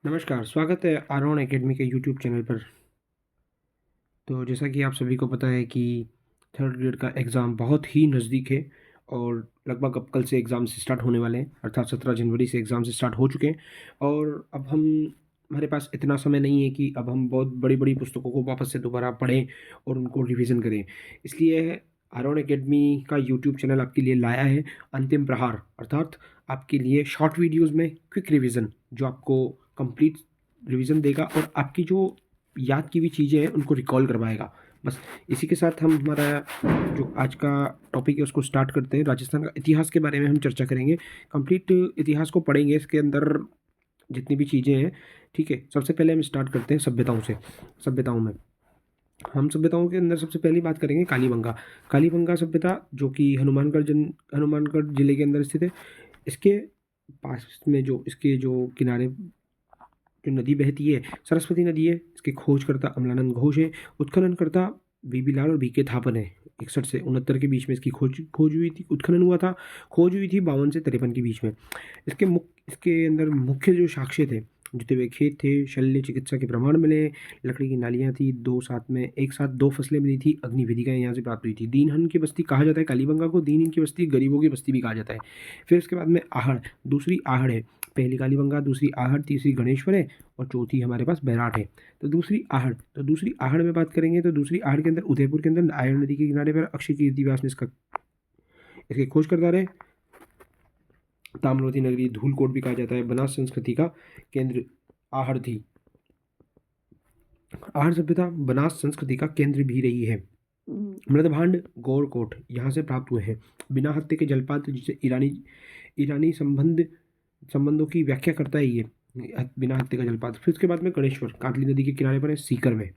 नमस्कार, स्वागत है आरोहण एकेडमी के यूट्यूब चैनल पर। तो जैसा कि आप सभी को पता है कि थर्ड ग्रेड का एग्ज़ाम बहुत ही नज़दीक है और लगभग अब कल से एग्ज़ाम्स स्टार्ट होने वाले हैं, अर्थात 17 जनवरी से एग्ज़ाम्स स्टार्ट हो चुके हैं। और अब हमारे पास इतना समय नहीं है कि अब हम बहुत बड़ी-बड़ी पुस्तकों को वापस से दोबारा पढ़ें और उनको रिवीज़न करें। इसलिए आरोहण एकेडमी का यूट्यूब चैनल आपके लिए लाया है अंतिम प्रहार, अर्थात आपके लिए शॉर्ट वीडियोज़ में क्विक रिवीज़न, जो आपको कंप्लीट रिवीज़न देगा और आपकी जो याद की हुई चीज़ें हैं उनको रिकॉल करवाएगा। बस इसी के साथ हम हमारा जो आज का टॉपिक है उसको स्टार्ट करते हैं। राजस्थान का इतिहास के बारे में हम चर्चा करेंगे। कंप्लीट इतिहास को पढ़ेंगे, इसके अंदर जितनी भी चीज़ें हैं, ठीक है। सबसे पहले हम स्टार्ट करते हैं सभ्यताओं से। सभ्यताओं में हम सभ्यताओं के अंदर सबसे पहली बात करेंगे कालीबंगा। कालीबंगा सभ्यता जो कि हनुमानगढ़ ज़िले के अंदर स्थित है। इसके पास में जो इसके जो किनारे जो नदी बहती है सरस्वती नदी है। इसके खोजकर्ता अमलानंद घोष है। उत्खननकर्ता बीबी लाल और बीके थापन है। 61 से 69 के बीच में इसकी खोज हुई थी, उत्खनन हुआ था। खोज हुई थी 52 से 53 के बीच में। इसके अंदर मुख्य जो साक्ष्य थे, जुते हुए खेत थे, शल्य चिकित्सा के प्रमाण मिले, लकड़ी की नालियाँ थी, एक साथ दो फसलें मिली थी, अग्नि वेदिकाएँ यहाँ से प्राप्त हुई थी। दीनहन की बस्ती कहा जाता है कालीबंगा को, दीनहीन की बस्ती, गरीबों की बस्ती भी कहा जाता है। फिर उसके बाद में आहड़, दूसरी आहड़ है। पहली कालीबंगा, दूसरी आहड़, तीसरी गणेश्वर है और चौथी हमारे पास बैराट है। तो दूसरी आहड़ में बात करेंगे तो दूसरी आहड़ के अंदर उदयपुर के अंदर नारायण नदी के किनारे पर अक्षय कीर्तिवास ने इसके खोज करता रहे। ताम्रवती नगरी, धूलकोट भी कहा जाता है, बनास संस्कृति का केंद्र आहड़ थी। आहड़ सभ्यता बनास संस्कृति का केंद्र भी रही है। मृदभांड गौरकोट यहाँ से प्राप्त हुए हैं। बिना हत्थे के जलपात, जिसे ईरानी संबंधों की व्याख्या करता है ये बिना हत्थे का जलपात। फिर उसके बाद में गणेश्वर कातली नदी के किनारे पर है, सीकर में।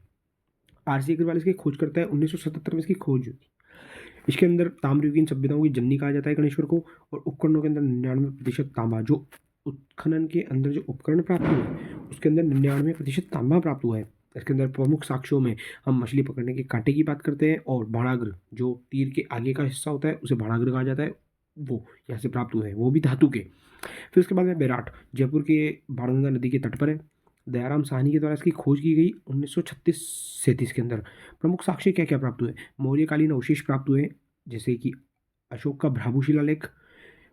आरसी अग्रवाल इसकी खोज करता है, 1977 में इसकी खोज हुई। इसके अंदर ताम्रयुगीन सभ्यताओं की जननी कहा जाता है गणेश्वर को। और उपकरणों के अंदर 99% तांबा, जो उत्खनन के अंदर जो उपकरण प्राप्त हुए उसके अंदर 99% तांबा प्राप्त हुआ है। इसके अंदर प्रमुख साक्ष्यों में हम मछली पकड़ने के कांटे की बात करते हैं और भाणाग्र, जो तीर के आगे का हिस्सा होता है उसे भाणाग्र कहा जाता है, वो यहाँ से प्राप्त हुए हैं, वो भी धातु के। फिर उसके बाद में बैराट जयपुर के बाणगंगा नदी के तट पर है। दयाराम साहनी के द्वारा इसकी खोज की गई 1936-37 के अंदर। प्रमुख साक्ष्य क्या क्या प्राप्त हुए? मौर्यकालीन अवशेष प्राप्त हुए, जैसे कि अशोक का भ्राभू शिलालेख।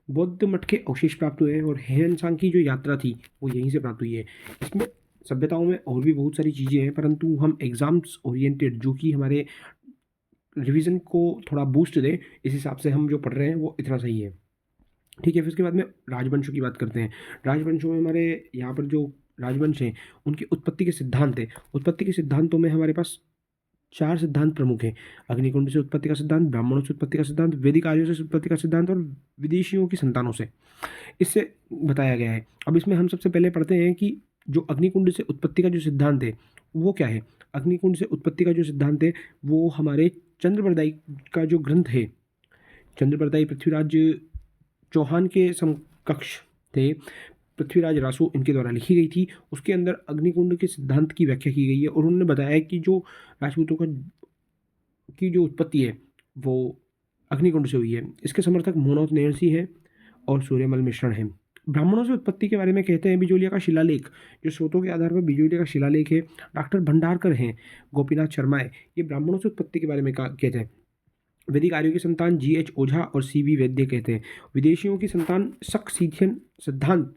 बौद्ध मठ के अवशेष प्राप्त हुए हैं और हेनसांग की जो यात्रा थी वो यहीं से प्राप्त हुई है। इसमें सभ्यताओं में और भी बहुत सारी चीज़ें हैं, परंतु हम एग्जाम्स ओरिएंटेड, जो कि हमारे रिवीजन को थोड़ा बूस्ट दे, इस हिसाब से हम जो पढ़ रहे हैं वो इतना सही है, ठीक है। फिर उसके बाद में राजवंशों की बात करते हैं। राजवंशों में हमारे यहाँ पर जो राजवंश हैं उनकी उत्पत्ति के सिद्धांत हैं। उत्पत्ति के सिद्धांतों में हमारे पास 4 सिद्धांत प्रमुख हैं। अग्निकुंड से उत्पत्ति का सिद्धांत, ब्राह्मणों से उत्पत्ति का सिद्धांत, वैदिक आर्यों से उत्पत्ति का सिद्धांत और विदेशियों की संतानों से इससे बताया गया है। अब इसमें हम सबसे पहले पढ़ते हैं कि जो अग्निकुंड से उत्पत्ति का जो सिद्धांत है वो क्या है। अग्निकुंड से उत्पत्ति का जो सिद्धांत है वो हमारे चंद्रप्रदायी का जो ग्रंथ है, चंद्रप्रदायी पृथ्वीराज चौहान के समकक्ष थे, पृथ्वीराज रासो इनके द्वारा लिखी गई थी। उसके अंदर अग्निकुंड के सिद्धांत की व्याख्या की गई है और उन्होंने बताया कि जो राजपूतों की जो उत्पत्ति है वो अग्निकुंड से हुई है। इसके समर्थक मोनोत नेरसी है और सूर्यमल मिश्रण है। ब्राह्मणों से उत्पत्ति के बारे में कहते हैं बिजोलिया का शिलालेख, जो स्रोतों के आधार पर बिजोलिया का शिलालेख है। डॉक्टर भंडारकर हैं, गोपीनाथ शर्मा है, ये ब्राह्मणों से उत्पत्ति के बारे में कहते हैं। वैदिक आर्यों की संतान GH ओझा और CB वैद्य कहते हैं। विदेशियों की संतान शक सीथियन सिद्धांत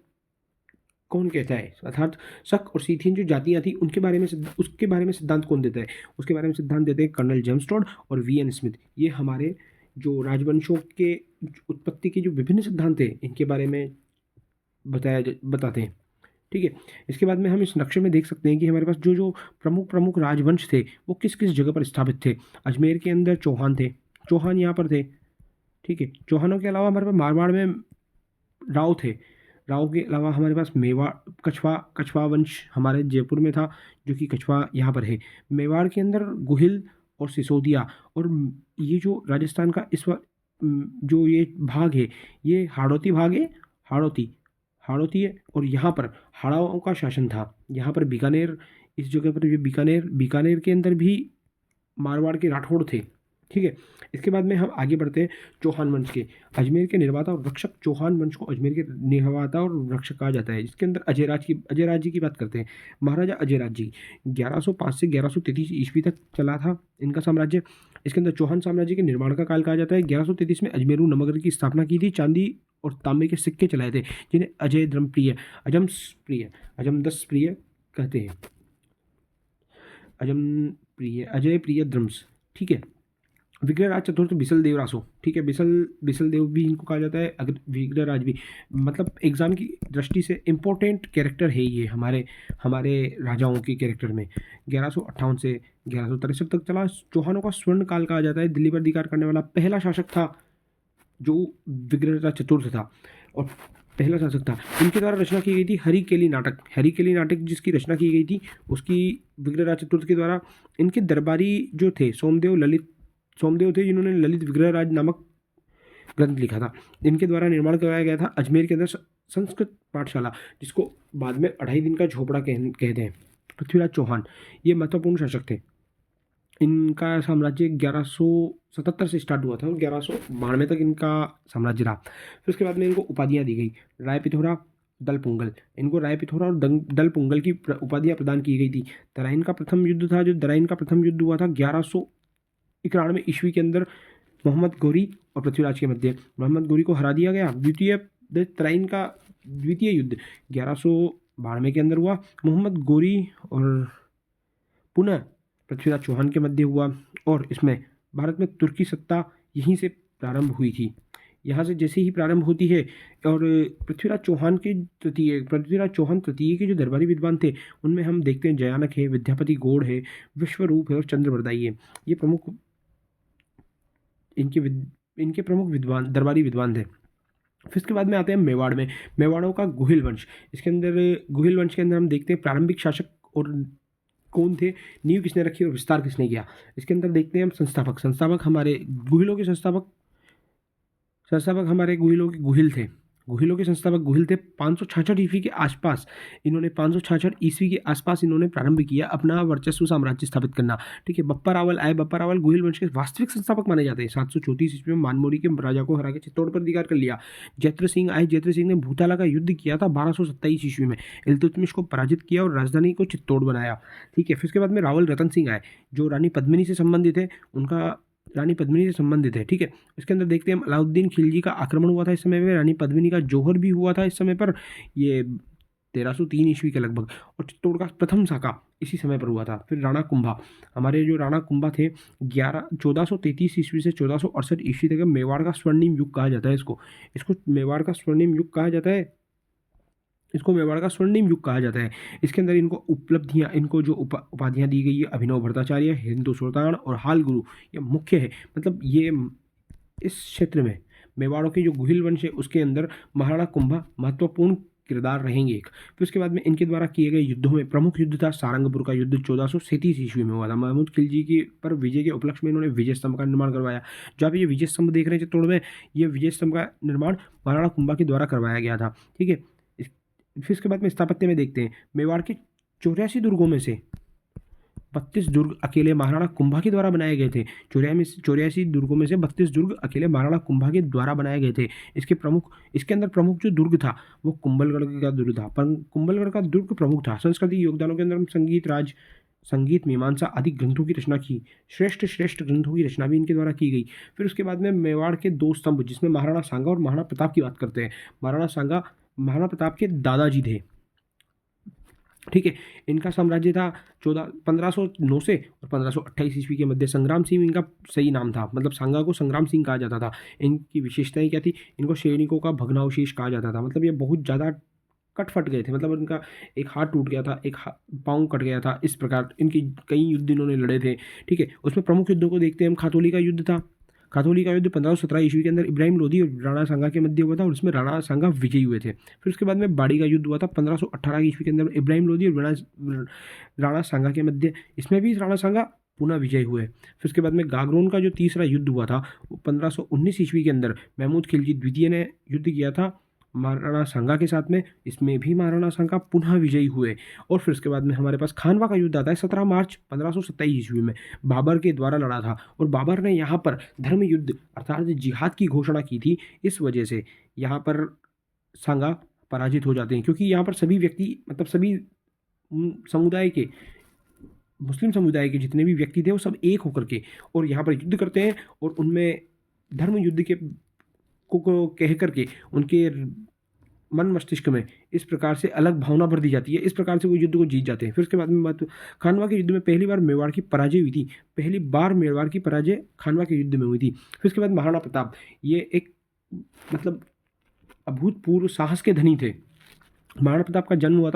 कौन कहता है, अर्थात शक और सीथियन जो जातियां थी उसके बारे में सिद्धांत कौन देता है? उसके बारे में सिद्धांत देते हैं कर्नल जेम्स टॉड और VN स्मिथ। ये हमारे जो राजवंशों के उत्पत्ति के जो विभिन्न सिद्धांत हैं इनके बारे में बताते हैं, ठीक है। इसके बाद में हम इस नक्शे में देख सकते हैं कि हमारे पास जो जो प्रमुख प्रमुख राजवंश थे वो किस किस जगह पर स्थापित थे। अजमेर के अंदर चौहान थे, चौहान यहाँ पर थे, ठीक है। चौहानों के अलावा हमारे पास मारवाड़ में राव थे। राव के अलावा हमारे पास मेवाड़, कछवा वंश हमारे जयपुर में था, जो कि कछवा यहाँ पर है। मेवाड़ के अंदर गुहिल और सिसोदिया। और ये जो राजस्थान का इस वक्त जो ये भाग है ये हाड़ौती भाग है, हाड़ौती हाड़ौती है। और यहाँ पर हाड़ाओं का शासन था। यहाँ पर बीकानेर, इस जगह पर ये बीकानेर के अंदर भी मारवाड़ के राठौड़ थे, ठीक है। इसके बाद में हम आगे बढ़ते हैं चौहान वंश के। अजमेर के निर्माता और रक्षक चौहान वंश को अजमेर के निर्माता और रक्षक कहा जाता है। इसके अंदर अजयराज जी की बात करते हैं। महाराजा अजयराज जी 1105 से 1133 ईस्वी तक चला था इनका साम्राज्य। इसके अंदर चौहान साम्राज्य के निर्माण का काल कहा जाता है। 1133 में अजमेरू नवनगर की स्थापना की थी। चांदी और तांबे के सिक्के चलाए थे जिन्हें अजमदस प्रिय कहते हैं। अजय प्रिय द्रम्स, ठीक है। विग्रहराज चतुर्थ बिसल देव रासो, ठीक है। बिसल देव भी इनको कहा जाता है, अगर विग्रहराज भी, मतलब एग्जाम की दृष्टि से इम्पोर्टेंट कैरेक्टर है ये हमारे राजाओं के कैरेक्टर में। 1158 से 1163 तक चला। चौहानों का स्वर्ण काल कहा जाता है। दिल्ली पर अधिकार करने वाला पहला शासक था जो विग्रहराज चतुर्थ था, और पहला शासक था। इनके द्वारा रचना की गई थी हरिकेली नाटक जिसकी रचना की गई थी उसकी विग्रहराज चतुर्थ के द्वारा। इनके दरबारी जो थे सोमदेव थे जिन्होंने ललित विग्रहराज नामक ग्रंथ लिखा था। इनके द्वारा निर्माण करवाया गया था अजमेर के अंदर संस्कृत पाठशाला, जिसको बाद में 2.5 दिन का झोपड़ा कहते हैं। पृथ्वीराज चौहान ये महत्वपूर्ण शासक थे। इनका साम्राज्य 1177 से स्टार्ट हुआ था और 1192 तक इनका साम्राज्य रहा। फिर उसके बाद में इनको उपाधियाँ दी गई। राय पिथौरा, दल पुंगल, इनको राय पिथौरा और दल पुंगल की उपाधियाँ प्रदान की गई थी। दराइन का प्रथम युद्ध था, जो दराइन का प्रथम युद्ध हुआ था 1191 ईस्वी के अंदर मोहम्मद गौरी और पृथ्वीराज के मध्य। मोहम्मद गौरी को हरा दिया गया। तराइन का द्वितीय युद्ध 1192 के अंदर हुआ। मोहम्मद गौरी और पुनः पृथ्वीराज चौहान के मध्य हुआ, और इसमें भारत में तुर्की सत्ता यहीं से प्रारंभ हुई थी। यहाँ से जैसे ही प्रारंभ होती है, और पृथ्वीराज चौहान तृतीय के जो दरबारी विद्वान थे उनमें हम देखते हैं जयानक है, विद्यापति गौड़ है, विश्वरूप है और चंद्रवरदाई है। ये प्रमुख इनके प्रमुख दरबारी विद्वान थे। फिर इसके बाद में आते हैं मेवाड़ों का गुहिल वंश। इसके अंदर गुहिल वंश के अंदर हम देखते हैं प्रारंभिक शासक और कौन थे, नींव किसने रखी और विस्तार किसने किया। इसके अंदर देखते हैं हम संस्थापक हमारे गुहिलों के संस्थापक हमारे गुहिल थे। गुहिलों के संस्थापक गुहिल थे। 566 ईस्वी के आसपास इन्होंने प्रारंभ किया अपना वर्चस्व साम्राज्य स्थापित करना, ठीक है। बप्पा रावल गुहिल वंश के वास्तविक संस्थापक माने जाते हैं। 734 ईस्वी में मानमोरी के राजा को हरा के चित्तौड़ पर अधिकार कर लिया। जैत्र सिंह ने भूताला का युद्ध किया था 1227 ईस्वी में। इल्तुतमिश को पराजित किया और राजधानी को चित्तौड़ बनाया, ठीक है। फिर उसके बाद में रावल रतन सिंह आए, जो रानी पद्मिनी से संबंधित है, ठीक है। इसके अंदर देखते हैं हम अलाउद्दीन खिलजी का आक्रमण हुआ था इस समय में। रानी पद्मिनी का जौहर भी हुआ था इस समय पर, ये 1303 ईस्वी के लगभग, और चित्तौड़ का प्रथम साका इसी समय पर हुआ था। फिर राणा कुंभा, हमारे जो राणा कुंभा थे 1433 ईस्वी से 1468 ईस्वी तक मेवाड़ का स्वर्णिम युग कहा जाता है। इसको मेवाड़ का स्वर्णिम युग कहा जाता है। इसके अंदर इनको जो उपाधियाँ दी गई है, अभिनव भट्टाचार्य, हिंदू सुल्तान और हाल गुरु, ये मुख्य है। मतलब ये इस क्षेत्र में मेवाड़ों की जो गुहिल वंश है उसके अंदर महाराणा कुंभा महत्वपूर्ण किरदार रहेंगे एक। फिर उसके बाद में इनके द्वारा किए गए युद्धों में प्रमुख युद्ध था सारंगपुर का युद्ध, 1437 ईस्वी में हुआ था। महमूद खिलजी की पर विजय के उपलक्ष्य में इन्होंने विजय स्तंभ का निर्माण करवाया। जो आप ये विजय स्तंभ देख रहे हैं चित्तौड़ में, ये विजय स्तंभ का निर्माण महाराणा कुंभा के द्वारा करवाया गया था, ठीक है। फिर इसके बाद में स्थापत्य में देखते हैं, मेवाड़ के 84 दुर्गों में से 32 दुर्ग अकेले महाराणा कुंभा के द्वारा बनाए गए थे। 84 दुर्गों में से 32 दुर्ग अकेले महाराणा कुंभा के द्वारा बनाए गए थे। इसके अंदर प्रमुख जो दुर्ग था वो कुंभलगढ़ का दुर्ग था, पर कुंभलगढ़ का दुर्ग प्रमुख था। सांस्कृतिक योगदानों के अंदर हम संगीत मीमांसा आदि ग्रंथों की रचना की। श्रेष्ठ ग्रंथों की रचना भी इनके द्वारा की गई। फिर उसके बाद में मेवाड़ के 2 स्तंभ, जिसमें महाराणा सांगा और महाराणा प्रताप की बात करते हैं। महाराणा सांगा महाराणा प्रताप के दादाजी थे, ठीक है। इनका साम्राज्य था 1509 से और 1528 ईस्वी के मध्य। संग्राम सिंह इनका सही नाम था, मतलब सांगा को संग्राम सिंह कहा जाता था। इनकी विशेषताएं क्या थी, इनको सैनिकों का भग्नावशेष कहा जाता था। मतलब ये बहुत ज़्यादा कट फट गए थे, मतलब इनका एक हाथ टूट गया था, एक पाँव कट गया था, इस प्रकार इनकी कई युद्ध इन्होंने लड़े थे, ठीक है। उसमें प्रमुख युद्धों को देखते हैं हम। खातौली का युद्ध था। खातौली का युद्ध 1517 ईस्वी के अंदर इब्राहिम लोदी और राणा सांगा के मध्य हुआ था, और इसमें राणा सांगा विजयी हुए थे। फिर उसके बाद में बाड़ी का युद्ध हुआ था 1518 ईस्वी के अंदर इब्राहिम लोदी और राणा सांगा के मध्य। इसमें भी राणा सांगा पुनः विजय हुए। फिर उसके बाद में गागरोन का जो तीसरा युद्ध हुआ था वो 1519 ईस्वी के अंदर महमूद खिलजी द्वितीय ने युद्ध किया था, महाराणा सांगा के साथ में, इसमें भी महाराणा सांगा पुनः विजयी हुए। और फिर उसके बाद में हमारे पास खानवा का युद्ध आता है 17 मार्च 1527 ईस्वी में, बाबर के द्वारा लड़ा था। और बाबर ने यहाँ पर धर्म युद्ध अर्थात जिहाद की घोषणा की थी। इस वजह से यहाँ पर सांगा पराजित हो जाते हैं, क्योंकि यहाँ पर सभी व्यक्ति मतलब सभी समुदाय के, मुस्लिम समुदाय के जितने भी व्यक्ति थे वो सब एक होकर के और यहाँ पर युद्ध करते हैं। और उनमें धर्म युद्ध के को कह करके उनके मन मस्तिष्क में इस प्रकार से अलग भावना भर दी जाती है, इस प्रकार से वो युद्ध को जीत जाते हैं। फिर उसके बाद में बात, खानवा के युद्ध में पहली बार मेवाड़ की पराजय हुई थी, पहली बार मेवाड़ की पराजय खानवा के युद्ध में हुई थी। फिर उसके बाद महाराणा प्रताप, ये एक मतलब अभूतपूर्व साहस के धनी थे। महाराणा प्रताप का जन्म हुआ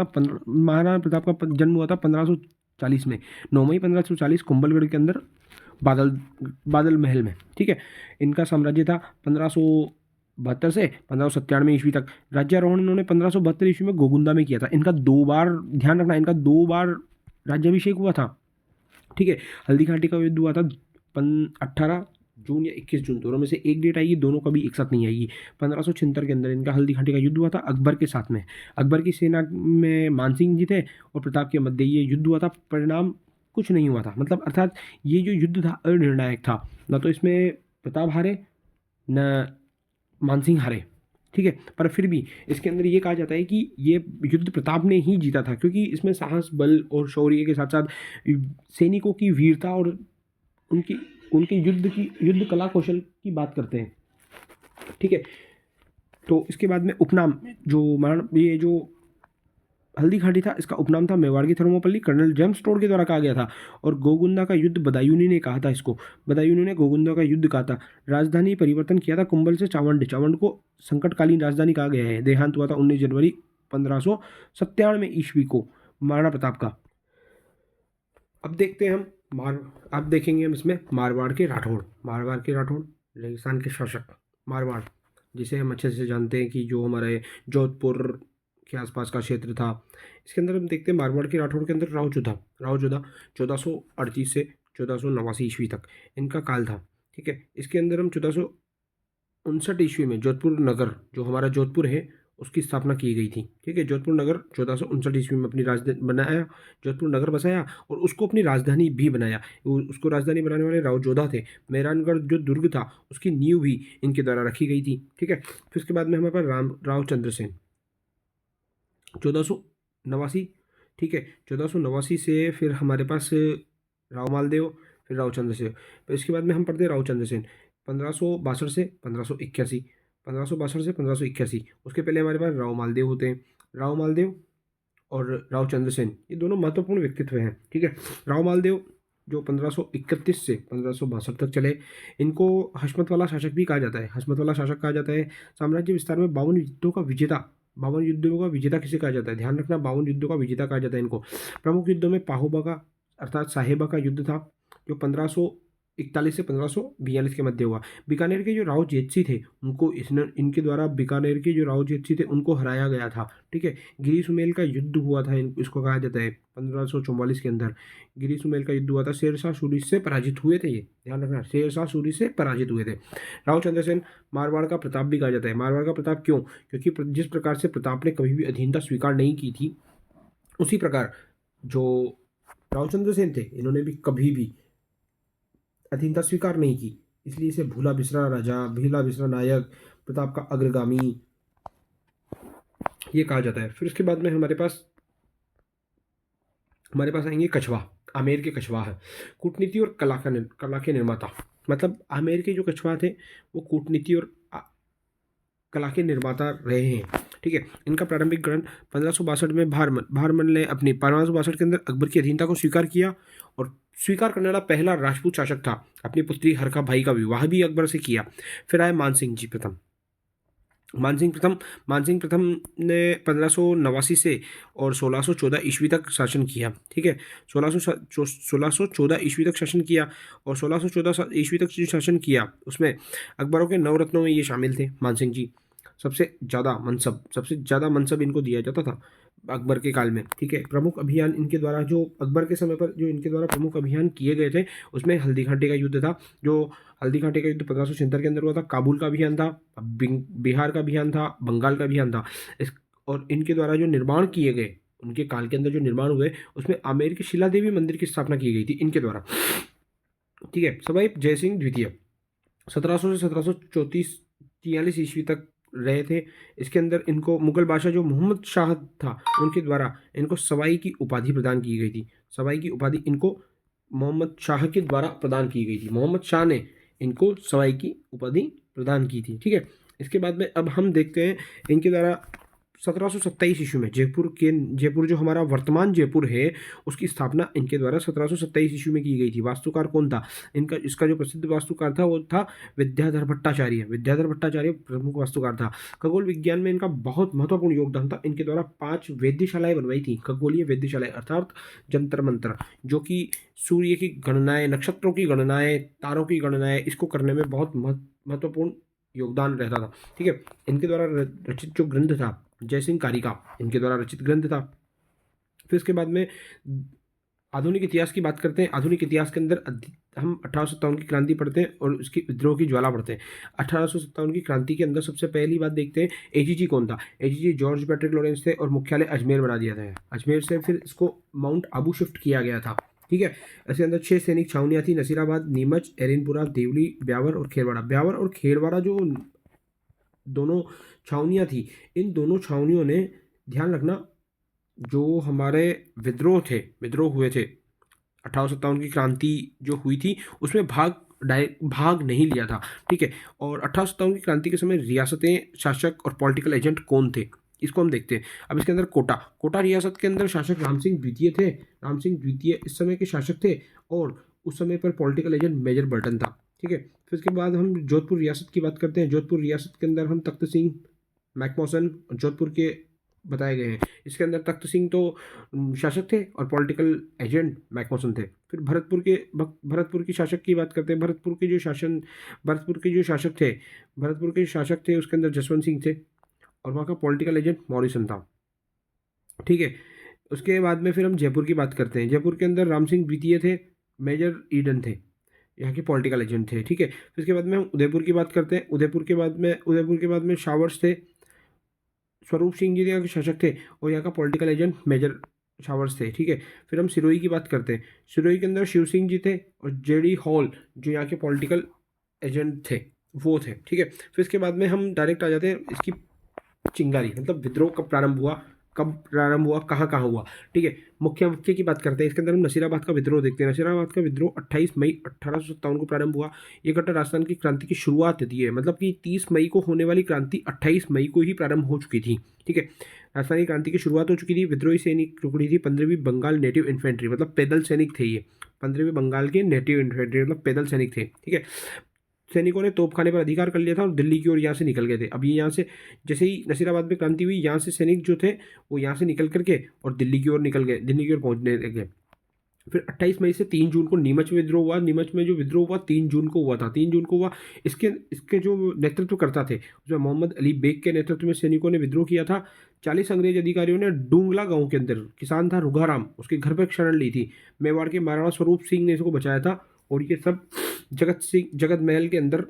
था 1540 में, 9 मई 1540 कुंभलगढ़ के अंदर बादल महल में। ठीक है, इनका साम्राज्य था 1572 से 1597 ईस्वी तक। राज्यारोहण इन्होंने 1572 ईस्वी में गोगुंदा में किया था। इनका 2 बार, ध्यान रखना, इनका 2 बार राज्याभिषेक हुआ था। ठीक है, हल्दी घाटी का युद्ध हुआ था 18 जून या 21 जून, दोनों में से एक डेट आएगी, दोनों कभी एक साथ नहीं आएगी। 1576 के अंदर इनका हल्दी घाटी का युद्ध हुआ था अकबर के साथ में। अकबर की सेना में मानसिंह जी थे और प्रताप के मध्य ये युद्ध हुआ था। परिणाम कुछ नहीं हुआ था, मतलब अर्थात ये जो युद्ध था अनिर्णायक था, न तो इसमें प्रताप हारे न मानसिंह हारे। ठीक है, पर फिर भी इसके अंदर ये कहा जाता है कि ये युद्ध प्रताप ने ही जीता था, क्योंकि इसमें साहस, बल और शौर्य के साथ साथ सैनिकों की वीरता और उनकी युद्ध कला कौशल की बात करते हैं। ठीक है, तो इसके बाद में उपनाम, ये जो हल्दी घाटी था इसका उपनाम था मेवाड़ की थर्मोपल्ली, कर्नल जेम्स टोड के द्वारा कहा गया था। और गोगुंदा का युद्ध बदायूंनी ने कहा था, इसको बदायूंनी ने गोगुंदा का युद्ध कहा था। राजधानी परिवर्तन किया था कुंभल से चावंड, चावंड को संकटकालीन राजधानी कहा गया है। देहांत हुआ था 19 जनवरी 1597 ईस्वी को महाराणा प्रताप का। अब देखते हैं अब देखेंगे हम इसमें मारवाड़ के राठौड़। रेगिस्तान के शासक मारवाड़, जिसे हम अच्छे से जानते हैं कि जो हमारे जोधपुर के आसपास का क्षेत्र था। इसके अंदर हम देखते हैं मारवाड़ के राठौड़ के अंदर राव जोधा 1438 से 1489 ईस्वी तक इनका काल था। ठीक है, इसके अंदर हम 1459 ईस्वी में जोधपुर नगर, जो हमारा जोधपुर है, उसकी स्थापना की गई थी। ठीक है, जोधपुर नगर 1459 ईस्वी में अपनी राजधानी बनाया, जोधपुर नगर बसाया और उसको अपनी राजधानी भी बनाया। उसको राजधानी बनाने वाले राव जोधा थे। मेहरानगढ़ जो दुर्ग था उसकी नींव भी इनके द्वारा रखी गई थी। ठीक है, फिर उसके बाद में हमारे पास राव चंद्रसेन 1489। ठीक है, 1489 से फिर हमारे पास राव मालदेव, फिर राव चंद्रसेन। फिर इसके बाद में हम पढ़ते हैं राव चंद्रसेन 1562 से 1581, 1562 से 1581। उसके पहले हमारे पास राव मालदेव होते हैं। राव मालदेव और राव चंद्रसेन ये दोनों महत्वपूर्ण व्यक्तित्व हैं। ठीक है, राव मालदेव जो 1531 से 1562 तक चले, इनको हशमत वाला शासक भी कहा जाता है। हशमत वाला शासक कहा जाता है। साम्राज्य विस्तार में 52 युद्धों का विजेता किसे कहा जाता है? ध्यान रखना, 52 युद्धों का विजेता कहा जाता है इनको। प्रमुख युद्धों में पाहोबा का अर्थात साहेबा का युद्ध था, जो 1541 से 1542 के मध्य हुआ। बीकानेर के जो राव जेतसी थे इनके द्वारा बीकानेर के जो राव जेतसी थे उनको हराया गया था। ठीक है, गिरी सुमेल का युद्ध हुआ था, इसको कहा जाता है 1544 के अंदर गिरी सुमेल का युद्ध हुआ था। शेरशाह सूरी से पराजित हुए थे, ये ध्यान रखना, शेरशाह सूरी से पराजित हुए थे। राव चंद्रसेन मारवाड़ का प्रताप भी कहा जाता है। मारवाड़ का प्रताप क्यों? क्योंकि जिस प्रकार से प्रताप ने कभी भी अधीनता स्वीकार नहीं की थी, उसी प्रकार जो राव चंद्रसेन थे इन्होंने भी कभी भी अधीनता स्वीकार नहीं की, इसलिए इसे भूला बिसरा राजा, भीला बिसरा नायक, प्रताप का अग्रगामी ये कहा जाता है। फिर उसके बाद में हमारे पास आएंगे कछवा। आमेर के कछवा है कूटनीति और कला के निर्माता। मतलब आमेर के जो कछवा थे वो कूटनीति और कला के निर्माता रहे हैं। ठीक है, इनका प्रारंभिक ग्रहण 1562 में भारमल ने अपनी 1562 के अंदर अकबर की अधीनता को स्वीकार किया और स्वीकार करने वाला पहला राजपूत शासक था। अपनी पुत्री हरका भाई का विवाह भी अकबर से किया। फिर आए मानसिंह प्रथम ने 1589 से और 1614 ईस्वी तक शासन किया। ठीक है, 1614 ईस्वी तक शासन किया और 1614 ईस्वी तक जो शासन किया उसमें अकबरों के नवरत्नों में ये शामिल थे। मानसिंह जी सबसे ज़्यादा मनसब इनको दिया जाता था। अकबर के काल में, ठीक है। प्रमुख अभियान इनके द्वारा जो अकबर के समय पर जो इनके द्वारा प्रमुख अभियान किए गए थे, उसमें हल्दी घाटी का युद्ध था। जो हल्दी घाटी का युद्ध 1576 के अंदर हुआ था। काबुल का अभियान था, बिहार का अभियान था, बंगाल का अभियान था। इस और इनके द्वारा जो निर्माण किए गए, उनके काल के अंदर जो निर्माण हुए, उसमें आमेर की शिला देवी मंदिर की स्थापना की गई थी इनके द्वारा, ठीक है। सवाई जयसिंह द्वितीय 1700 से 1734 ईस्वी तक रहे थे। इसके अंदर इनको मुगल बादशाह जो मोहम्मद शाह था, उनके द्वारा इनको सवाई की उपाधि प्रदान की गई थी। सवाई की उपाधि इनको मोहम्मद शाह के द्वारा प्रदान की गई थी। मोहम्मद शाह ने इनको सवाई की उपाधि प्रदान की थी, ठीक है। इसके बाद में अब हम देखते हैं इनके द्वारा 1727 ईस्वी में जयपुर जो हमारा वर्तमान जयपुर है, उसकी स्थापना इनके द्वारा 1727 ईस्वी में की गई थी। वास्तुकार कौन था इनका? इसका जो प्रसिद्ध वास्तुकार था वो था विद्याधर भट्टाचार्य। विद्याधर भट्टाचार्य प्रमुख वास्तुकार था। खगोल विज्ञान में इनका बहुत महत्वपूर्ण योगदान था। इनके द्वारा 5 वेधशालाएं बनवाई थी, खगोलीय वेधशालाएं अर्थात जंतर मंत्र, जो कि सूर्य की गणनाएं, नक्षत्रों की गणनाएं, तारों की गणनाएं, इसको करने में बहुत महत्वपूर्ण योगदान रहता था, ठीक है। इनके द्वारा रचित जो ग्रंथ था जयसिंह कारिका, इनके द्वारा रचित ग्रंथ था। फिर इसके बाद में आधुनिक इतिहास की बात करते हैं। आधुनिक इतिहास के अंदर हम 1857 की क्रांति पढ़ते हैं और उसकी विद्रोह की ज्वाला पढ़ते हैं। 1857 की क्रांति के अंदर सबसे पहली बात देखते हैं, एजीजी कौन था? एजीजी जॉर्ज पैट्रिक लॉरेंस थे और मुख्यालय अजमेर बना दिया था। अजमेर से फिर इसको माउंट आबू शिफ्ट किया गया था, ठीक है। इसके अंदर 6 सैनिक छावनियाँ थी, नसीराबाद, नीमच, एरिनपुरा, देवली, ब्यावर और खेरवाड़ा। ब्यावर और खेरवाड़ा जो दोनों छावनियाँ थी, इन दोनों छावनियों ने, ध्यान रखना, जो हमारे विद्रोह हुए थे, 1857 की क्रांति जो हुई थी, उसमें भाग नहीं लिया था, ठीक है। और 1857 की क्रांति के समय रियासतें, शासक और पॉलिटिकल एजेंट कौन थे, इसको हम देखते हैं। अब इसके अंदर कोटा रियासत के अंदर शासक राम सिंह द्वितीय थे। राम सिंह द्वितीय इस समय के शासक थे और उस समय पर पॉलिटिकल एजेंट मेजर बर्टन था, ठीक है। फिर उसके बाद हम जोधपुर रियासत की बात करते हैं। जोधपुर रियासत के अंदर हम तख्त सिंह, मैकमोसन जोधपुर के बताए गए हैं। इसके अंदर तख्त सिंह तो शासक थे और पॉलिटिकल एजेंट मैकमोसन थे। फिर भरतपुर की शासक की बात करते हैं। भरतपुर के जो शासक थे उसके अंदर जसवंत सिंह थे और वहाँ का पॉलिटिकल एजेंट मॉरिसन था, ठीक है। उसके बाद में फिर हम जयपुर की बात करते हैं। जयपुर के अंदर राम सिंह द्वितीय थे, मेजर ईडन थे, यहाँ के पॉलिटिकल एजेंट थे, ठीक है। फिर इसके बाद में हम उदयपुर की बात करते हैं। उदयपुर के बाद में शावर्स थे, स्वरूप सिंह जी यहाँ के शासक थे और यहाँ का पॉलिटिकल एजेंट मेजर शावर्स थे, ठीक है। फिर हम सिरोही की बात करते हैं। सिरोही के अंदर शिव सिंह जी थे और जेडी हॉल जो यहाँ के पॉलिटिकल एजेंट थे, वो थे, ठीक है। फिर इसके बाद में हम डायरेक्ट आ जाते हैं इसकी चिंगारी, मतलब विद्रोह कब प्रारंभ हुआ, कहाँ कहाँ हुआ, ठीक है। मुख्य की बात करते हैं। इसके अंदर हम नसीराबाद का विद्रोह देखते हैं। नसीराबाद का विद्रोह 28 मई 1857 को प्रारंभ हुआ। ये घटना राजस्थान की क्रांति की शुरुआत होती है, मतलब कि 30 मई को होने वाली क्रांति 28 मई को ही प्रारंभ हो चुकी थी, ठीक है। राजस्थानी क्रांति की शुरुआत हो चुकी थी। विद्रोही सैनिक टुकड़ी थी 15वीं बंगाल नेटिव इन्फेंट्री, मतलब पैदल सैनिक थे ये। 15वीं बंगाल के नेटिव इन्फेंट्री मतलब पैदल सैनिक थे, ठीक है। सैनिकों ने तोपखाने पर अधिकार कर लिया था और दिल्ली की ओर यहाँ से निकल गए थे। अब ये यहाँ से, जैसे ही नसीराबाद में क्रांति हुई, यहाँ से सैनिक जो थे वो यहाँ से निकल करके और दिल्ली की ओर निकल गए, दिल्ली की ओर पहुँचने लगे। फिर 28 मई से 3 जून को नीमच में विद्रोह हुआ। नीमच में जो विद्रोह हुआ 3 जून को हुआ था। 3 जून को हुआ। इसके जो नेतृत्व करता थे उसमें मोहम्मद अली बेग के नेतृत्व में सैनिकों ने विद्रोह किया था। 40 अंग्रेज अधिकारियों ने डूंगला गांव के अंदर, किसान था रुघाराम, उसके घर पर शरण ली थी। मेवाड़ के महाराणा स्वरूप सिंह ने इसको बचाया था और ये सब जगत महल के अंदर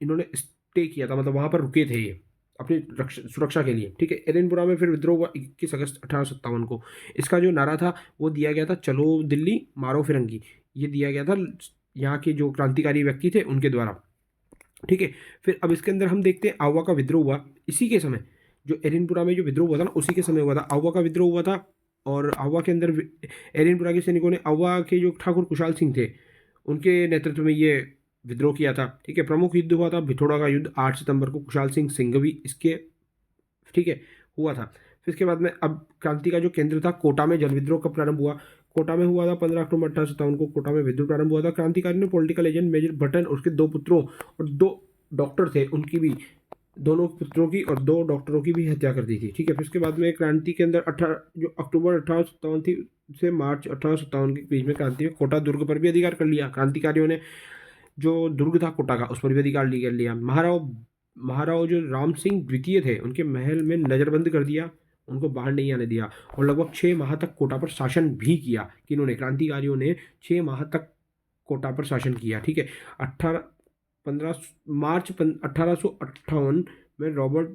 इन्होंने स्टे किया था, मतलब वहाँ पर रुके थे ये अपनी सुरक्षा के लिए, ठीक है। एरनपुरा में फिर विद्रोह हुआ 21 अगस्त 1857 को। इसका जो नारा था वो दिया गया था, चलो दिल्ली मारो फिरंगी, ये दिया गया था यहाँ के जो क्रांतिकारी व्यक्ति थे उनके द्वारा, ठीक है। फिर अब इसके अंदर हम देखते हैं आवा का विद्रोह हुआ इसी के समय, जो एरनपुरा में जो विद्रोह हुआ था ना उसी के समय हुआ था। आवा का विद्रोह हुआ था और आवा के अंदर एरनपुरा के सैनिकों ने आवा के जो ठाकुर कुशाल सिंह थे उनके नेतृत्व में ये विद्रोह किया था, ठीक है। प्रमुख युद्ध हुआ था भिथोड़ा का युद्ध 8 सितंबर को, कुशाल सिंह सिंघवी इसके, ठीक है, हुआ था। फिर इसके बाद में अब क्रांति का जो केंद्र था कोटा में जल विद्रोह कब प्रारंभ हुआ? कोटा में हुआ था 15 अक्टूबर 1857 को कोटा में विद्रोह प्रारंभ हुआ था। क्रांतिकारी ने पॉलिटिकल एजेंट मेजर बटन और उसके 2 पुत्रों और 2 डॉक्टर थे उनकी भी, दोनों पुत्रों की और 2 डॉक्टरों की भी हत्या कर दी थी, ठीक है। फिर उसके बाद में क्रांति के अंदर जो अक्टूबर 1857 थी से मार्च 1857 के बीच में क्रांति में कोटा दुर्ग पर भी अधिकार कर लिया क्रांतिकारियों ने। जो दुर्ग था कोटा का उस पर भी अधिकार लिया। महाराव जो राम सिंह द्वितीय थे उनके महल में नज़रबंद कर दिया उनको बाहर नहीं आने दिया और लगभग 6 माह तक कोटा पर शासन भी किया। किन्होंने, क्रांतिकारियों ने 6 माह तक कोटा पर शासन किया। ठीक है, 1858 में रॉबर्ट,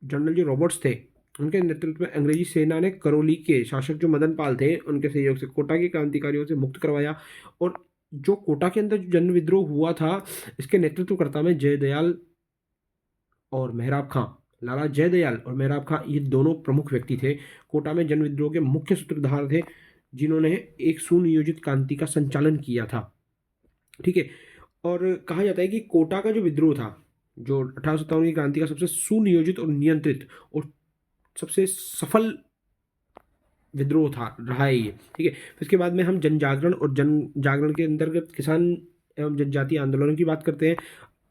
जनरल जो रॉबर्ट्स थे, उनके नेतृत्व में अंग्रेजी सेना ने करौली के शासक जो मदन पाल थे, उनके सहयोग से कोटा के क्रांतिकारियों से मुक्त करवाया। और जो कोटा के अंदर जो जन विद्रोह हुआ था, इसके नेतृत्वकर्ता में जयदयाल और मेहराब खां, लाला जयदयाल और मेहराब खां, ये दोनों प्रमुख व्यक्ति थे। कोटा में जन विद्रोह के मुख्य सूत्रधार थे, जिन्होंने एक सुनियोजित क्रांति का संचालन किया था। ठीक है, और कहा जाता है कि कोटा का जो विद्रोह था, जो 1857 की क्रांति का सबसे सुनियोजित और नियंत्रित और सबसे सफल विद्रोह था, रहा है ये। ठीक है, फिर इसके बाद में हम जन जागरण और जन जागरण के अंतर्गत किसान एवं जनजातीय आंदोलनों की बात करते हैं।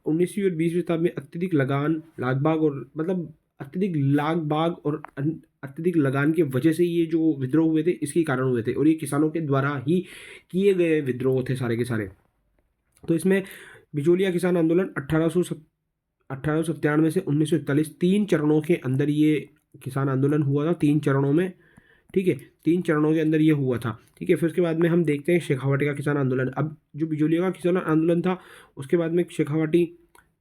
19वीं और 20वीं शताब्दी में अत्यधिक लगान, लागबाग और मतलब अत्यधिक लागबाग और अत्यधिक लगान की वजह से ये जो विद्रोह हुए थे, इसके कारण हुए थे, और ये किसानों के द्वारा ही किए गए विद्रोह थे सारे के सारे। तो इसमें बिजोलिया किसान आंदोलन 1897 से 1941, 3 चरणों के अंदर ये किसान आंदोलन हुआ था, 3 चरणों में। ठीक है, 3 चरणों के अंदर ये हुआ था। ठीक है, फिर उसके बाद में हम देखते हैं शेखावाटी का किसान आंदोलन। अब जो बिजोलिया का किसान आंदोलन था, उसके बाद में शेखावाटी,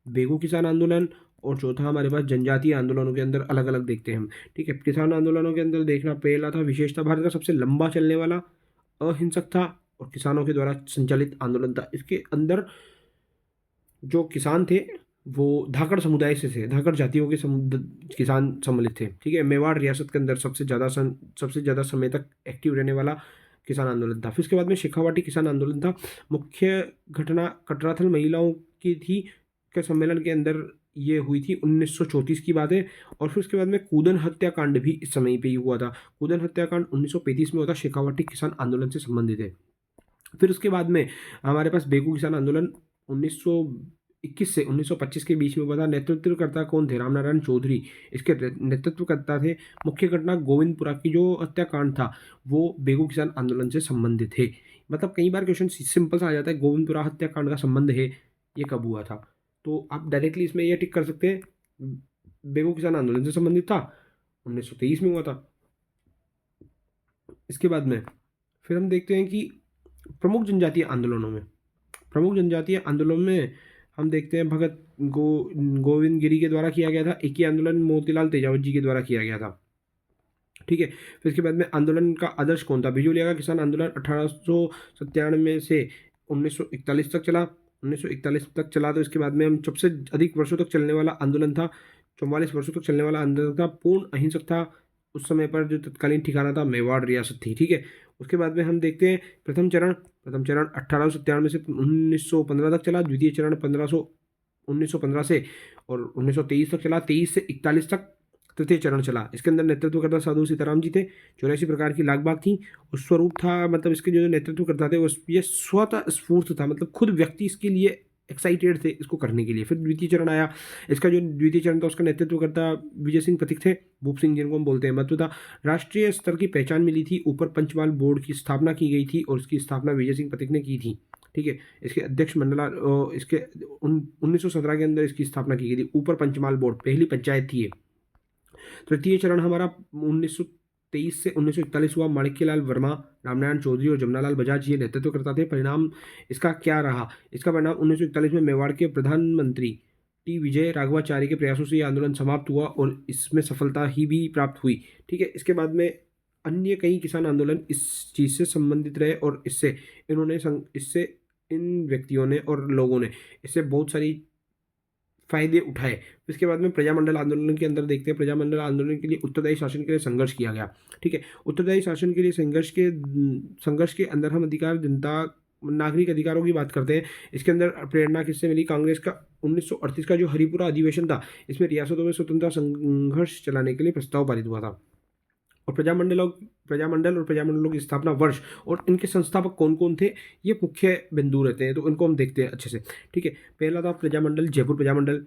बेगू किसान आंदोलन, और चौथा हमारे पास जनजातीय आंदोलनों के अंदर अलग अलग देखते हैं हम। ठीक है, किसान आंदोलनों के अंदर देखना, पहला था विशेषता भारत का सबसे लंबा चलने वाला, अहिंसक था और किसानों के द्वारा संचालित आंदोलन था। इसके अंदर जो किसान थे वो धाकड़ समुदाय से थे, धाकड़ जातियों के किसान सम्मिलित थे। ठीक है, मेवाड़ रियासत के अंदर सबसे ज़्यादा समय तक एक्टिव रहने वाला किसान आंदोलन था। फिर उसके बाद में शेखावाटी किसान आंदोलन था। मुख्य घटना कटराथल महिलाओं की थी, के सम्मेलन के अंदर ये हुई थी, 1934 की बात है। और फिर उसके बाद में कूदन हत्याकांड भी इस समय पे ही हुआ था। कूदन हत्याकांड 1935 में हुआ था, शेखावाटी किसान आंदोलन से संबंधित है। फिर उसके बाद में हमारे पास बेगू किसान आंदोलन 1921 से 1925 के बीच में हुआ था। नेतृत्वकर्ता कौन थे? रामनारायण चौधरी इसके नेतृत्वकर्ता थे। मुख्य घटना गोविंदपुरा की जो हत्याकांड था, वो बेगू किसान आंदोलन से संबंधित है। मतलब कई बार क्वेश्चन सिंपल सा आ जाता है, गोविंदपुरा हत्याकांड का संबंध है, ये कब हुआ था? तो आप डायरेक्टली इसमें यह टिक कर सकते हैं, बेगू किसान आंदोलन से संबंधित था, 1923 में हुआ था। इसके बाद में फिर हम देखते हैं कि प्रमुख जनजातीय आंदोलनों में हम देखते हैं भगत गोविंद गिरी के द्वारा किया गया था। एक ही आंदोलन मोतीलाल तेजावत जी के द्वारा किया गया था। ठीक है, फिर इसके बाद में आंदोलन का आदर्श कौन था? बिजोलिया का किसान आंदोलन 1897 से 1941 तक चला। 1941 तक चला, तो इसके बाद में हम सबसे अधिक वर्षों तक चलने वाला आंदोलन था, 44 वर्षों तक चलने वाला आंदोलन था, पूर्ण अहिंसक था। उस समय पर जो तत्कालीन ठिकाना था मेवाड़ रियासत थी। ठीक है, उसके बाद में हम देखते हैं प्रथम चरण 1897 से 1915 तक चला। द्वितीय चरण 1915 से और 1923 तक चला, 23 से 41 तक तृतीय चरण चला। इसके अंदर नेतृत्वकर्ता साधु सीताराम जी थे। 84 प्रकार की लागबाग थी। उस स्वरूप था, मतलब इसके जो नेतृत्वकर्ता थे वो ये स्वतः स्फूर्त था, मतलब खुद व्यक्ति इसके लिए एक्साइटेड थे इसको करने के लिए। फिर द्वितीय चरण आया। इसका जो द्वितीय चरण था उसका नेतृत्वकर्ता विजय सिंह पथिक थे, भूप सिंह जिनको हम बोलते हैं। महत्व था, राष्ट्रीय स्तर की पहचान मिली थी, ऊपर पंचमाल बोर्ड की स्थापना की गई थी और इसकी स्थापना विजय सिंह पथिक ने की थी। ठीक है, इसके अध्यक्ष मंडल इसके 1917 के अंदर इसकी स्थापना की गई थी। ऊपर पंचमाल बोर्ड पहली पंचायत थी ये। तृतीय चरण हमारा 1923 से 1941 हुआ। माणिक्यलाल वर्मा, रामनारायण चौधरी और जमनालाल बजाज ये नेतृत्व करता थे। परिणाम इसका क्या रहा? इसका परिणाम 1941 में मेवाड़ के प्रधानमंत्री टी विजय राघवाचार्य के प्रयासों से यह आंदोलन समाप्त हुआ और इसमें सफलता ही भी प्राप्त हुई। ठीक है, इसके बाद में अन्य कई किसान आंदोलन इस चीज़ से संबंधित रहे और इससे इन व्यक्तियों ने और लोगों ने इससे बहुत सारी फायदे उठाए। इसके बाद में प्रजामंडल आंदोलन के अंदर देखते हैं, प्रजामंडल आंदोलन के लिए उत्तरदायी शासन के लिए संघर्ष किया गया। ठीक है, उत्तरदायी शासन के लिए संघर्ष के अंदर हम नागरिक अधिकारों की बात करते हैं। इसके अंदर प्रेरणा किससे मिली? कांग्रेस का 1938 का जो हरिपुरा अधिवेशन था, इसमें रियासतों में स्वतंत्रता संघर्ष चलाने के लिए प्रस्ताव पारित हुआ था। और प्रजामंडल और प्रजामंडलों की स्थापना वर्ष और इनके संस्थापक कौन कौन थे, ये मुख्य बिंदु रहते हैं, तो इनको हम देखते हैं अच्छे से। ठीक है, पहला था प्रजामंडल, जयपुर प्रजामंडल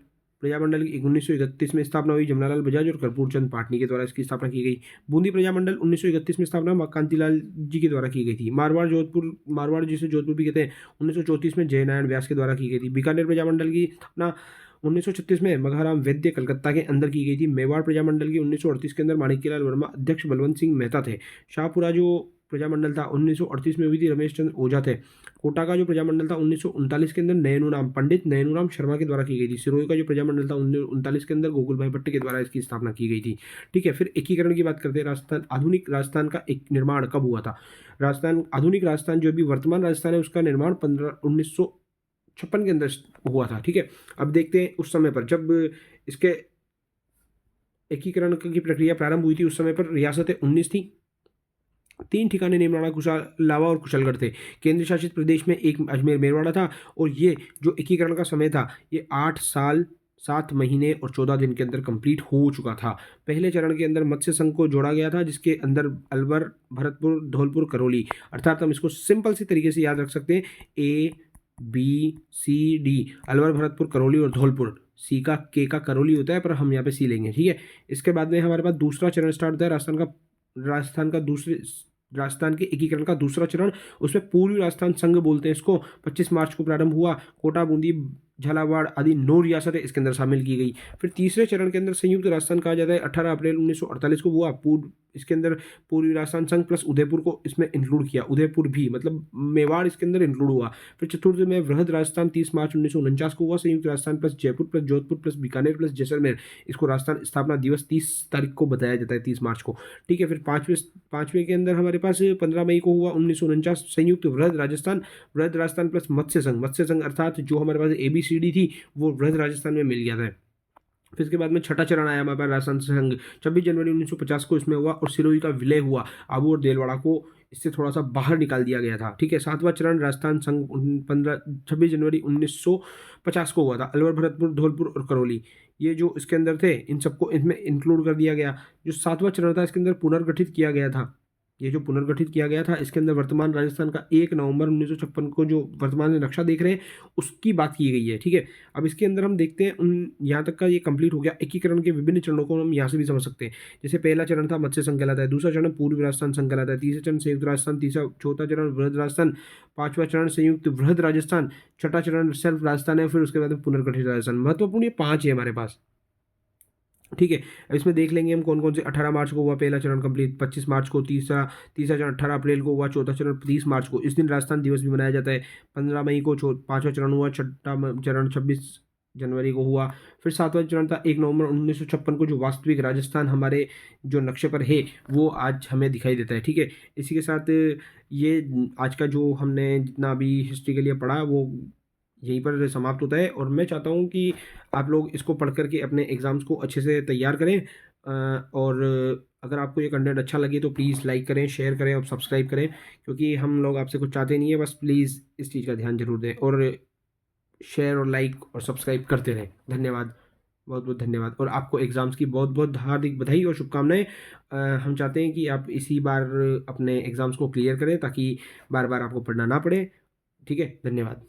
की 1931 में स्थापना हुई। जमनालाल बजाज और कर्पूर चंद पाटनी के द्वारा इसकी स्थापना की गई। बूंदी प्रजामंडल 1931 में स्थापना कांतिलाल जी के द्वारा की गई थी। मारवाड़ जिसे जोधपुर भी कहते हैं, 1934 में जयनारायण व्यास के द्वारा की गई थी। बीकानेर प्रजामंडल की स्थापना 1936 में मघाराम वैद्य कलकत्ता के अंदर की गई थी। मेवाड़ प्रजामंडल की 1938 के अंदर माणिक्यलाल वर्मा अध्यक्ष बलवंत सिंह मेहता थे। शाहपुरा जो प्रजामंडल था 1938 में हुई थी, रमेश चंद्र ओझा थे। कोटा का जो प्रजामंडल था 1939 के अंदर नैनूराम पंडित नैनूराम शर्मा के द्वारा की गई थी। सिरोही का जो प्रजामंडल था 1939 के अंदर गोकुल भाई भट्ट के द्वारा इसकी स्थापना की गई थी। ठीक है, फिर एकीकरण की बात करते हैं। राजस्थान, आधुनिक राजस्थान का एक निर्माण कब हुआ था? राजस्थान, आधुनिक राजस्थान जो भी वर्तमान राजस्थान है उसका निर्माण 1956 के अंदर हुआ था। ठीक है, अब देखते हैं उस समय पर जब इसके एकीकरण की प्रक्रिया प्रारंभ हुई थी, उस समय पर रियासतें 19 थी। 3 ठिकाने नीमराणा, कुशालावा और कुशलगढ़ थे। केंद्र शासित प्रदेश में एक अजमेर मेरवाड़ा था। और ये जो एकीकरण का समय था ये 8 साल 7 महीने और 14 दिन के अंदर कंप्लीट हो चुका था। पहले चरण के अंदर मत्स्य संघ को जोड़ा गया था, जिसके अंदर अलवर, भरतपुर, धौलपुर, करौली, अर्थात हम इसको सिंपल सी तरीके से याद रख सकते हैं ABCD, अलवर, भरतपुर, करौली और धौलपुर। सी का के का करौली होता है, पर हम यहाँ पे सी लेंगे। ठीक है, इसके बाद में हमारे पास दूसरा चरण स्टार्ट होता है, राजस्थान के एकीकरण का दूसरा चरण। उसमें पूर्वी राजस्थान संघ बोलते हैं इसको। 25 मार्च को प्रारंभ हुआ। कोटा, बूंदी, झालावाड़ आदि 9 रियासतें इसके अंदर शामिल की गई। फिर तीसरे चरण के अंदर संयुक्त राजस्थान कहा जाता है। 18 अप्रैल 1948 को हुआ। इसके अंदर पूर्वी राजस्थान संघ प्लस उदयपुर को इसमें इंक्लूड किया। उदयपुर भी मतलब मेवाड़ इसके अंदर इंक्लूड हुआ। फिर चतुर्थ में वृहद राजस्थान 30 मार्च 1949 को हुआ। संयुक्त Rajasthan plus Jaipur plus Jodhpur plus Bikaner plus Jaisalmer, इसको राजस्थान स्थापना दिवस 30 तारीख को बताया जाता है, 30 मार्च को। ठीक है, फिर पांचवें के अंदर हमारे पास 15 मई को हुआ 1949 संयुक्त वृहद राजस्थान प्लस मत्स्य संघ अर्थात जो हमारे पास ABCD थी वो वृहद राजस्थान में मिल गया था। फिर इसके बाद में छठा चरण आया हमारे पास राजस्थान संघ। 26 जनवरी 1950 को इसमें हुआ और सिरोही का विलय हुआ। आबू और देलवाड़ा को इससे थोड़ा सा बाहर निकाल दिया गया था। ठीक है, सातवां चरण राजस्थान संघ 26 जनवरी 1950 को हुआ था। अलवर, भरतपुर, धौलपुर और करौली, ये जो इसके अंदर थे इन सबको इसमें इंक्लूड कर दिया गया। जो सातवां चरण था इसके अंदर पुनर्गठित किया गया था। ये जो पुनर्गठित किया गया था इसके अंदर वर्तमान राजस्थान का 1 नवंबर 1956 को जो वर्तमान में नक्शा देख रहे हैं उसकी बात की गई है। ठीक है, अब इसके अंदर हम देखते हैं यहाँ तक का ये कंप्लीट हो गया। एकीकरण के विभिन्न चरणों को हम यहाँ से भी समझ सकते हैं। जैसे पहला चरण था मत्स्य संघ कहलाता है, दूसरा चरण पूर्वी राजस्थान संघ कहलाता है, तीसरा चरण संयुक्त राजस्थान, चौथा चरण वृहद राजस्थान, पांचवा चरण संयुक्त वृहद राजस्थान, छठा चरण सेल्फ राजस्थान है, फिर उसके बाद पुनर्गठित राजस्थान। महत्वपूर्ण ये 5 है हमारे पास। ठीक है, अब इसमें देख लेंगे हम कौन कौन से। 18 मार्च को हुआ पहला चरण कंप्लीट, 25 मार्च को तीसरा चरण, 18 अप्रैल को हुआ चौथा चरण, 30 मार्च को इस दिन राजस्थान दिवस भी मनाया जाता है। 15 मई को पांचवा चरण हुआ, छठा चरण 26 जनवरी को हुआ। फिर सातवां चरण था 1 नवंबर 1956 को, जो वास्तविक राजस्थान हमारे जो नक्शे पर है वो आज हमें दिखाई देता है। ठीक है, इसी के साथ ये आज का जो हमने जितना भी हिस्ट्री के लिए पढ़ा वो यहीं पर समाप्त होता है। और मैं चाहता हूँ कि आप लोग इसको पढ़ करके अपने एग्ज़ाम्स को अच्छे से तैयार करें। और अगर आपको ये कंटेंट अच्छा लगे तो प्लीज़ लाइक करें, शेयर करें और सब्सक्राइब करें, क्योंकि हम लोग आपसे कुछ चाहते नहीं है, बस प्लीज़ इस चीज़ का ध्यान जरूर दें और शेयर और लाइक और सब्सक्राइब करते रहें। धन्यवाद, बहुत बहुत धन्यवाद। और आपको एग्ज़ाम्स की बहुत बहुत हार्दिक बधाई और शुभकामनाएं। हम चाहते हैं कि आप इसी बार अपने एग्ज़ाम्स को क्लियर करें ताकि बार बार आपको पढ़ना ना पड़े। ठीक है, धन्यवाद।